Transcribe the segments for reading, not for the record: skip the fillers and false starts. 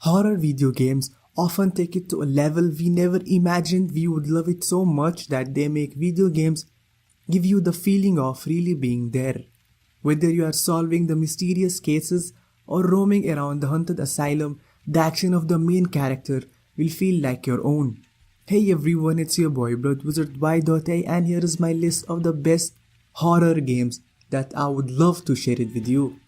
Horror video games often take it to a level we never imagined we would love it so much that they make video games give you the feeling of really being there. Whether you are solving the mysterious cases or roaming around the haunted asylum, the action of the main character will feel like your own. Hey everyone, it's your boy BloodWizardY.A and here is my list of the best horror games that I would love to share it with you.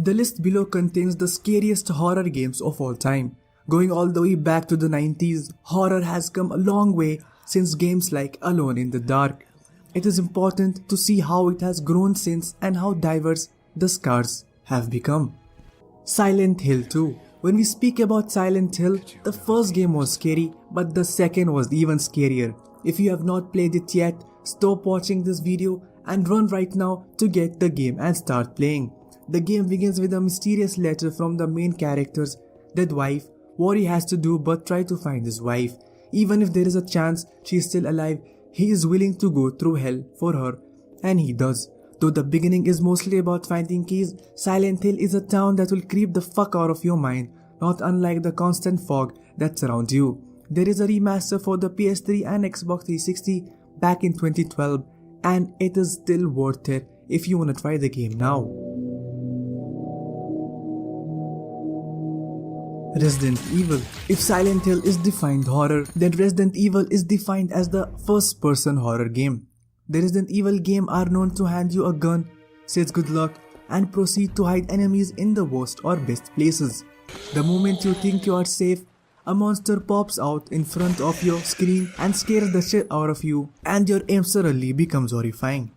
The list below contains the scariest horror games of all time. Going all the way back to the 90s, horror has come a long way since games like Alone in the Dark. It is important to see how it has grown since and how diverse the scars have become. Silent Hill 2. When we speak about Silent Hill, the first game was scary, but the second was even scarier. If you have not played it yet, stop watching this video and run right now to get the game and start playing. The game begins with a mysterious letter from the main character's dead wife. What he has to do but try to find his wife. Even if there is a chance she is still alive, he is willing to go through hell for her, and he does. Though the beginning is mostly about finding keys, Silent Hill is a town that will creep the fuck out of your mind, not unlike the constant fog that surrounds you. There is a remaster for the PS3 and Xbox 360 back in 2012, and it is still worth it if you wanna try the game now. Resident Evil. If Silent Hill is defined horror, then Resident Evil is defined as the first-person horror game. The Resident Evil game are known to hand you a gun, says good luck, and proceed to hide enemies in the worst or best places. The moment you think you are safe, a monster pops out in front of your screen and scares the shit out of you, and your aim suddenly becomes horrifying.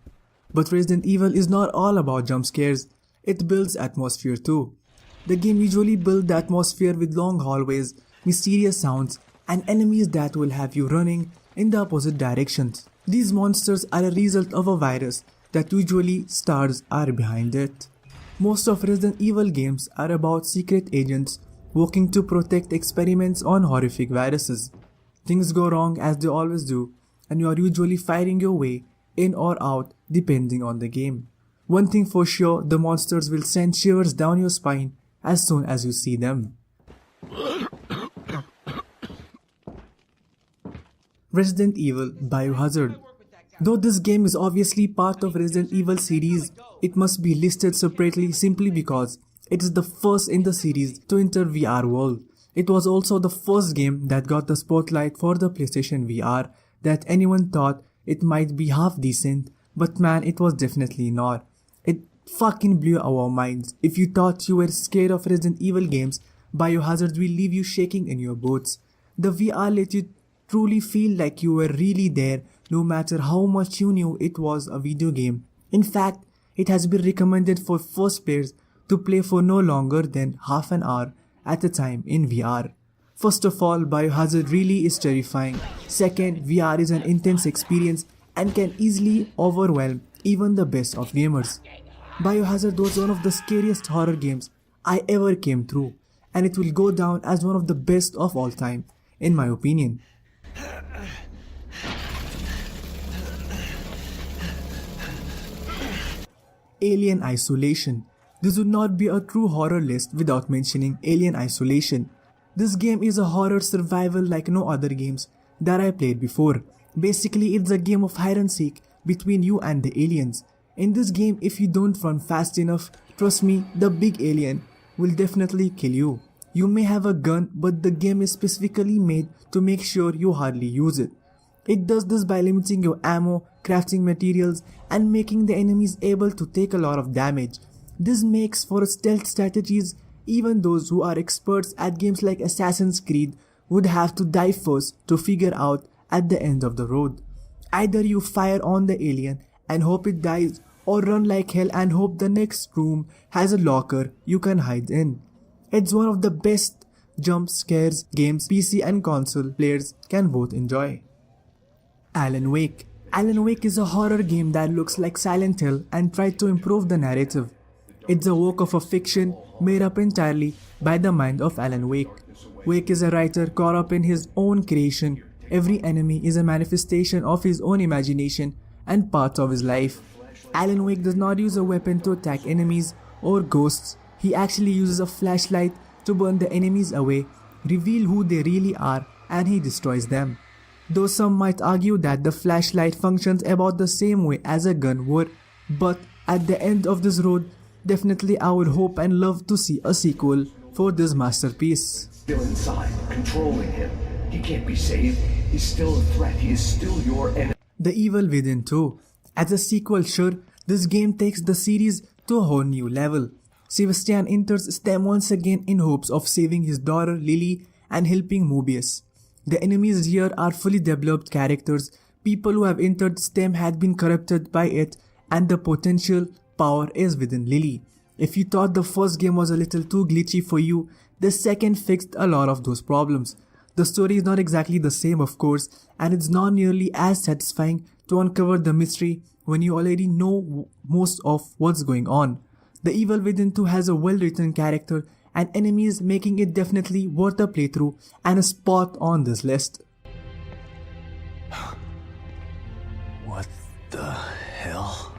But Resident Evil is not all about jump scares, it builds atmosphere too. The game usually builds the atmosphere with long hallways, mysterious sounds, and enemies that will have you running in the opposite directions. These monsters are a result of a virus that usually stars are behind it. Most of Resident Evil games are about secret agents working to protect experiments on horrific viruses. Things go wrong as they always do, and you are usually fighting your way in or out depending on the game. One thing for sure, the monsters will send shivers down your spine as soon as you see them. Resident Evil Biohazard. Though this game is obviously part of Resident Evil series, it must be listed separately simply because it is the first in the series to enter VR world. It was also the first game that got the spotlight for the PlayStation VR that anyone thought it might be half decent, but man, it was definitely not. It fucking blew our minds. If you thought you were scared of Resident Evil games, Biohazard will leave you shaking in your boots. The VR let you truly feel like you were really there, no matter how much you knew it was a video game. In fact, it has been recommended for first players to play for no longer than half an hour at a time in VR. First of all, Biohazard really is terrifying. Second, VR is an intense experience and can easily overwhelm even the best of gamers. Biohazard was one of the scariest horror games I ever came through, and it will go down as one of the best of all time, in my opinion. Alien Isolation. This would not be a true horror list without mentioning Alien Isolation. This game is a horror survival like no other games that I played before. Basically, it's a game of hide and seek between you and the aliens. In this game, if you don't run fast enough, trust me, the big alien will definitely kill you. You may have a gun, but the game is specifically made to make sure you hardly use it. It does this by limiting your ammo, crafting materials, and making the enemies able to take a lot of damage. This makes for stealth strategies. Even those who are experts at games like Assassin's Creed would have to die first to figure out at the end of the road. Either you fire on the alien and hope it dies, or run like hell and hope the next room has a locker you can hide in. It's one of the best jump scares games PC and console players can both enjoy. Alan Wake. Alan Wake is a horror game that looks like Silent Hill and tried to improve the narrative. It's a work of a fiction made up entirely by the mind of Alan Wake. Wake is a writer caught up in his own creation. Every enemy is a manifestation of his own imagination and parts of his life. Alan Wake does not use a weapon to attack enemies or ghosts. He actually uses a flashlight to burn the enemies away, reveal who they really are, and he destroys them. Though some might argue that the flashlight functions about the same way as a gun would, but at the end of this road, definitely I would hope and love to see a sequel for this masterpiece. Still inside, controlling him. He can't be saved. He's still a threat. He is still your enemy. The Evil Within 2. As a sequel, sure, this game takes the series to a whole new level. Sebastian enters STEM once again in hopes of saving his daughter Lily and helping Mobius. The enemies here are fully developed characters. People who have entered STEM had been corrupted by it, and the potential power is within Lily. If you thought the first game was a little too glitchy for you, the second fixed a lot of those problems. The story is not exactly the same, of course, and it's not nearly as satisfying to uncover the mystery when you already know most of what's going on. The Evil Within 2 has a well-written character and enemies, making it definitely worth a playthrough and a spot on this list. What the hell?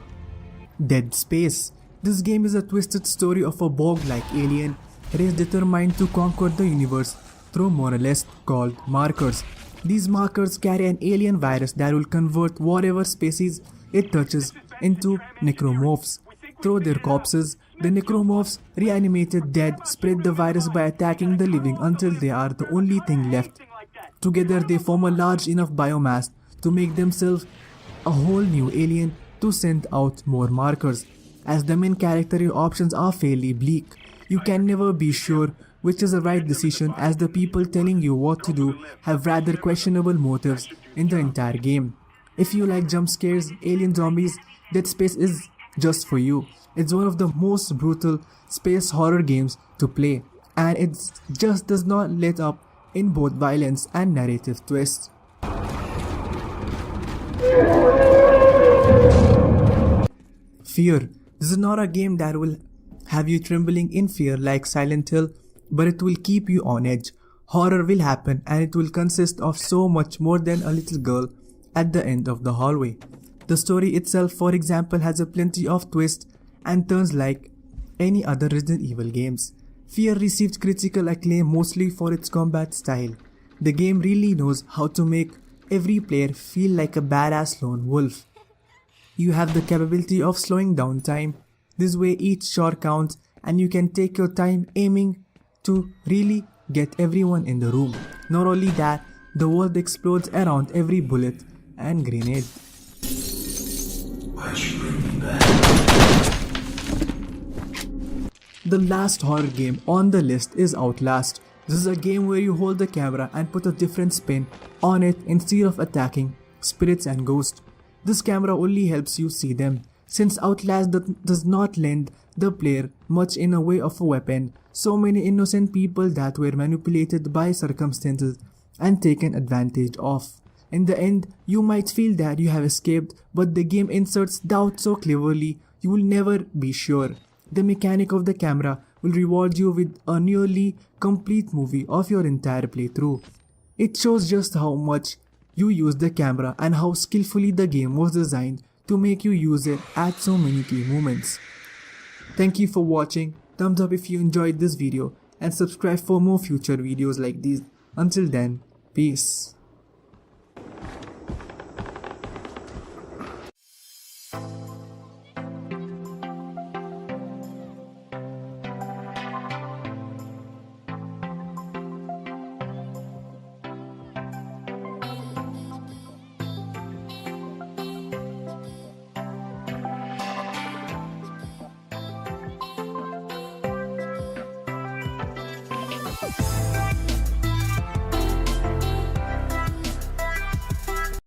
Dead Space. This game is a twisted story of a Borg-like alien race determined to conquer the universe through monoliths called markers. These markers carry an alien virus that will convert whatever species it touches into necromorphs. Through their corpses, the necromorphs, reanimated dead, spread the virus by attacking the living until they are the only thing left. Together they form a large enough biomass to make themselves a whole new alien to send out more markers. As the main character, your options are fairly bleak. You can never be sure which is the right decision, as the people telling you what to do have rather questionable motives in the entire game. If you like jump scares, alien zombies, Dead Space is just for you. It's one of the most brutal space horror games to play, and it just does not let up in both violence and narrative twists. Fear. This is not a game that will have you trembling in fear like Silent Hill, but it will keep you on edge. Horror will happen, and it will consist of so much more than a little girl at the end of the hallway. The story itself, for example, has a plenty of twists and turns like any other Resident Evil games. Fear received critical acclaim mostly for its combat style. The game really knows how to make every player feel like a badass lone wolf. You have the capability of slowing down time. This way each shot counts, and you can take your time aiming to really get everyone in the room. Not only that, the world explodes around every bullet and grenade. Why'd you bring me back? The last horror game on the list is Outlast. This is a game where you hold the camera and put a different spin on it instead of attacking spirits and ghosts. This camera only helps you see them. Since Outlast does not lend the player much in a way of a weapon, so many innocent people that were manipulated by circumstances and taken advantage of. In the end, you might feel that you have escaped, but the game inserts doubt so cleverly you will never be sure. The mechanic of the camera will reward you with a nearly complete movie of your entire playthrough. It shows just how much you use the camera and how skillfully the game was designed to make you use it at so many key moments. Thank you for watching. Thumbs up if you enjoyed this video and subscribe for more future videos like these. Until then, peace.